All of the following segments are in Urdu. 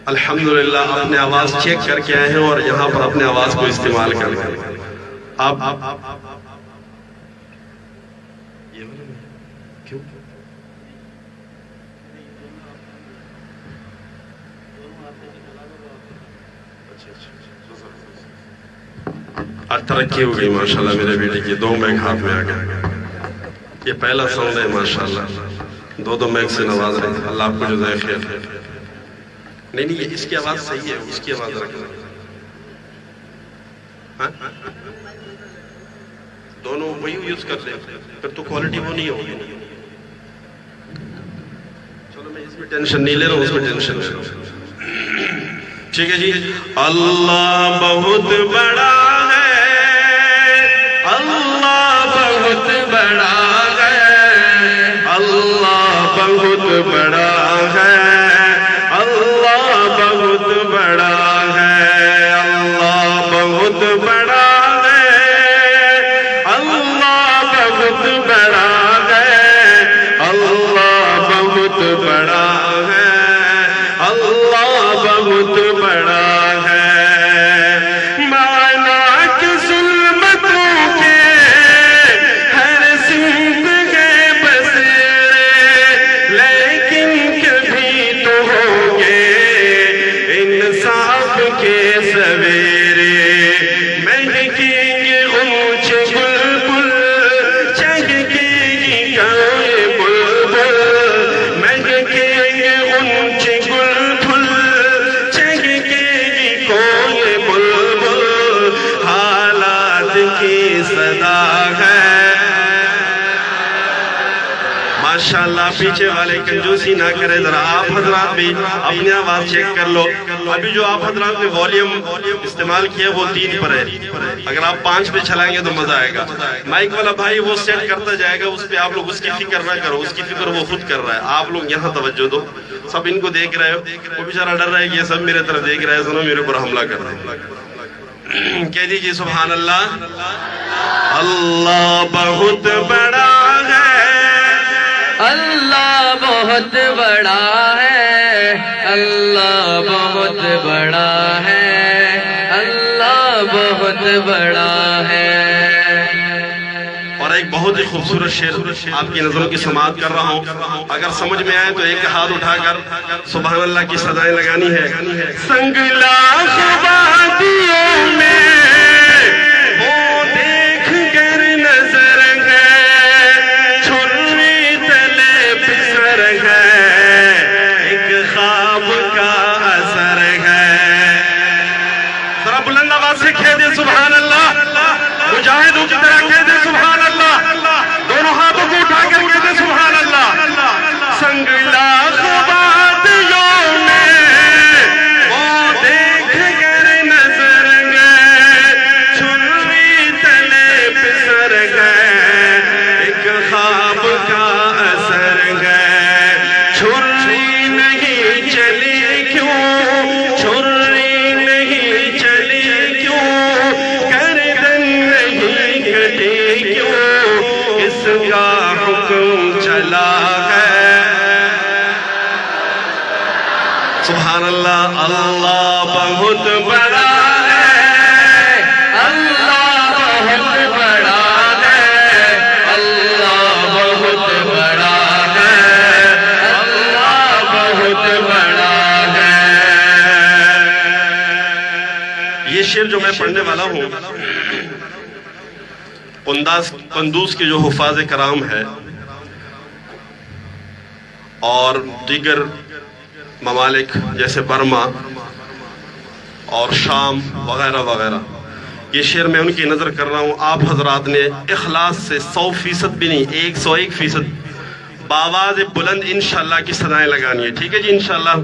الحمدللہ اپنے آواز چیک کر کے آئے ہیں اور یہاں پر اپنے آواز کو استعمال کر لیں. آپ کیوں ترقی ہو گئی ماشاءاللہ میرے بیٹے کی. 2 میک ہاتھ میں آ گئے. یہ پہلا ساؤنڈ ہے ماشاءاللہ. 2 میک سے نواز رہے ہیں. اللہ آپ کو جزائے خیر. نہیں یہ اس کی آواز صحیح ہے, اس کی آواز رکھنا. دونوں وہی یوز کر لیں, پھر تو کوالٹی وہ نہیں ہوگی. چلو میں اس میں ٹینشن نہیں لے رہا ہوں, اس میں ٹینشن لے رہا ہوں. ٹھیک ہے جی. اللہ بہت بڑا ہے, اللہ بہت بڑا ہے, اللہ بہت بڑا ہے, اللہ بہت بڑا ہے, اللہ بہت بڑا ہے, اللہ بہت بڑا ہے, اللہ بہت بڑا ہے, اللہ بہت بڑا ہے. ماشاءاللہ پیچھے والے کنجوسی نہ کرے. ذرا آپ حضرات بھی اپنی آواز چیک کر لو. ابھی جو آپ حضرات نے والیوم استعمال کیا وہ 3 پر ہے, اگر آپ 5 پہ چلائیں گے تو مزہ آئے گا. مائک والا بھائی وہ سیٹ کرتا جائے گا, اس پہ آپ لوگ اس کی فکر نہ کرو, اس کی فکر وہ خود کر رہا ہے. آپ لوگ یہاں توجہ دو. سب ان کو دیکھ رہے ہو, وہ بیچارہ ڈر رہا ہے کہ یہ سب میرے طرف دیکھ رہے ہیں, سنو میرے اوپر حملہ کر رہے ہیں. کہہ دیجیے سبحان اللہ. اللہ بہت بڑا ہے, اللہ بہت بڑا ہے, اللہ بہت بڑا ہے, اللہ بہت بڑا ہے. اور ایک بہت ہی خوبصورت شعر آپ کی نظروں کی سماعت کر رہا ہوں. اگر سمجھ میں آئے تو ایک ہاتھ اٹھا کر سبحان اللہ کی صدائیں لگانی ہے. سنگلا وادیوں میں وہ دیکھ کر نظر ہے, چھری تلے پسر ہے, ایک خواب کا اثر ہے. ذرا بلند آواز سے کہہ دے سبحان اللہ. مجاہدوں کی طرح کہہ دے سبحان اللہ. دونوں ہاتھوں کو اٹھا کر کہہ دے سبحان اللہ. سنگلا وادیوں میں وہ دیکھ کر نظر گئے, چھری تلے پسر گئے, ایک خواب کا اثر گئے. چھری نہیں چلی کیوں, چھری نہیں چلی کیوں, گردن نہیں کٹی کیوں, کس کا حکم چلا ہے. سبحان اللہ. اللہ بہت بڑا ہے, اللہ بہت بڑا ہے, اللہ بہت بڑا ہے, اللہ بہت بڑا ہے. یہ شعر جو میں پڑھنے والا ہوں, قندوز کے جو حفاظ کرام ہے اور دیگر ممالک جیسے برما اور شام وغیرہ وغیرہ, یہ شعر میں ان کی نظر کر رہا ہوں. آپ حضرات نے اخلاص سے 100% بھی نہیں, 101% باواز بلند انشاءاللہ کی صدائیں لگانی ہے. ٹھیک ہے جی انشاءاللہ.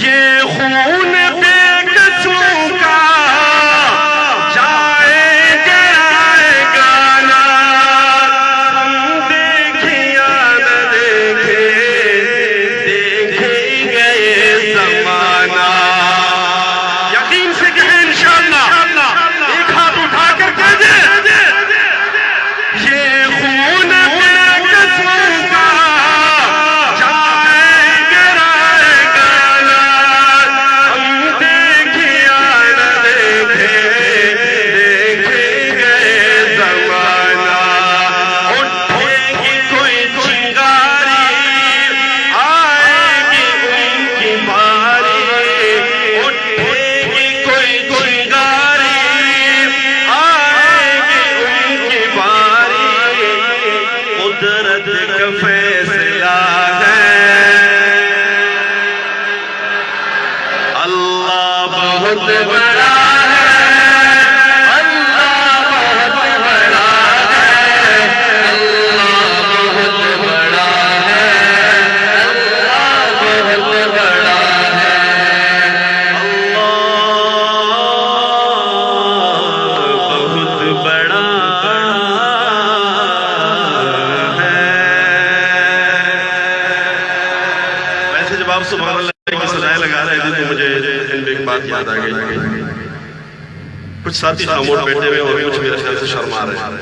یہ خون بے قصوں کا جائے گانا, ہم دیکھے یا نہ دیکھے, دیکھے گئے زمانہ. یقین سے کہیں انشاءاللہ. ایک ہاتھ اٹھا کر کہہ دے, یہ خون بے قصوں کا جائے گانا, بڑا ہے اللہ بہت بڑا ہے اللہ بہت بڑا ہے اللہ بہت بڑا ہے بہت بڑا ہے۔ ویسے جب آپ سبحان اللہ کی سزائیں لگا رہے تھے تو مجھے ان میں ایک بات یاد آ گئی۔ کچھ ساتھی خاموش بیٹھے ہوئے اور کچھ میرے خیال سے شرما رہے ہیں۔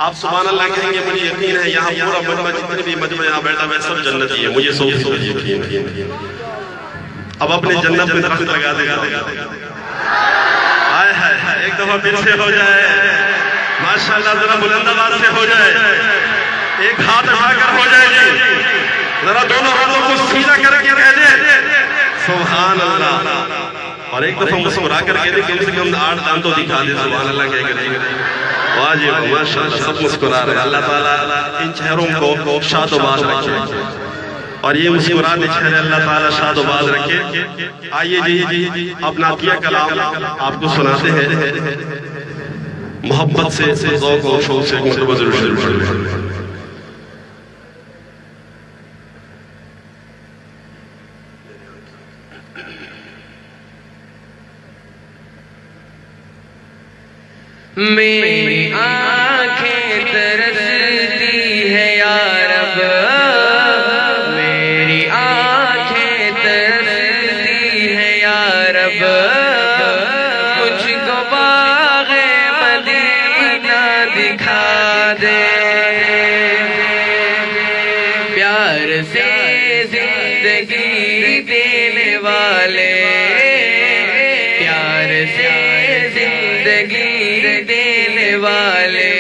آپ سبحان اللہ کہیں گے مجھے یقین ہے یہاں پورا مجمع جتنے بھی مجمع یہاں بیٹھا ہے سب جنتی ہے، مجھے 100% یقین ہے۔ اب اپنے جنت میں درخت لگا دے گا ایک دفعہ پھر سے ہو جائے ماشاءاللہ، ذرا بلند آواز سے ہو جائے، ایک ہاتھ اٹھا کر ہو جائے جی، ذرا دونوں ہاتھوں کو سیدھا کر کے کہہ دے سبحان اللہ، اور ایک دفعہ مسکرا کر کہہ دے کم سے کم 8 دان تو دکھا دے سبحان اللہ کہہ کر۔ واجب ماشاءاللہ سب مسکرا رہے ہیں۔ اللہ تعالیٰ ان چہروں کو شاد و باز رکھے اور یہ مسکراتے چہرے اللہ تعالیٰ شاد و باز رکھے۔ آئیے جی اپنا عطیہ کلام آپ کو سناتے ہیں، محبت سے ذوق و شوق سے مرتبہ ضرور شروع کریں۔ میری آنکھیں ترستی ہے یا رب، میری آنکھیں ترستی ہے یا رب، مجھ کو باغ مدینہ دکھا دے، پیار سے زندگی دینے والے، پیار سے زندگی دینے والے،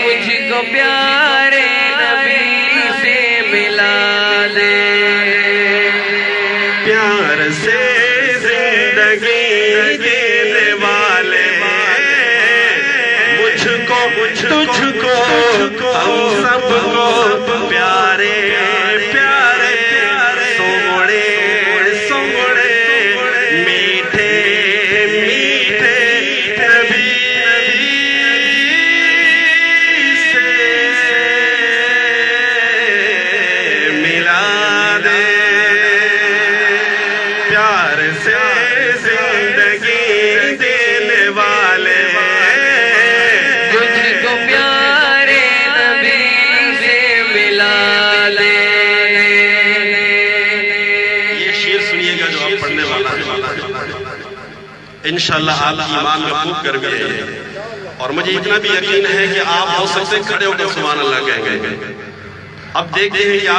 مجھ کو پیارے نبی سے ملا دے، پیار سے زندگی دینے والے، مجھ کو تجھ کو ہم سب کو پیارے پیارے سوڑے سوڑے میٹھے میٹھے نبی سے ملا دے، پیار سے زندگی دینے والے، مجھ کو پیارے نبی سے ملا دے۔ یہ شعر سنیے گا جو آپ پڑھنے والا ہے، انشاءاللہ آپ ایمان میں خوب کر گئے ہیں، اور مجھے اتنا بھی یقین ہے کہ آپ ہو سکتے کھڑے ہو کر سبحان اللہ کہیں گے۔ اب دیکھتے ہیں کہ آپ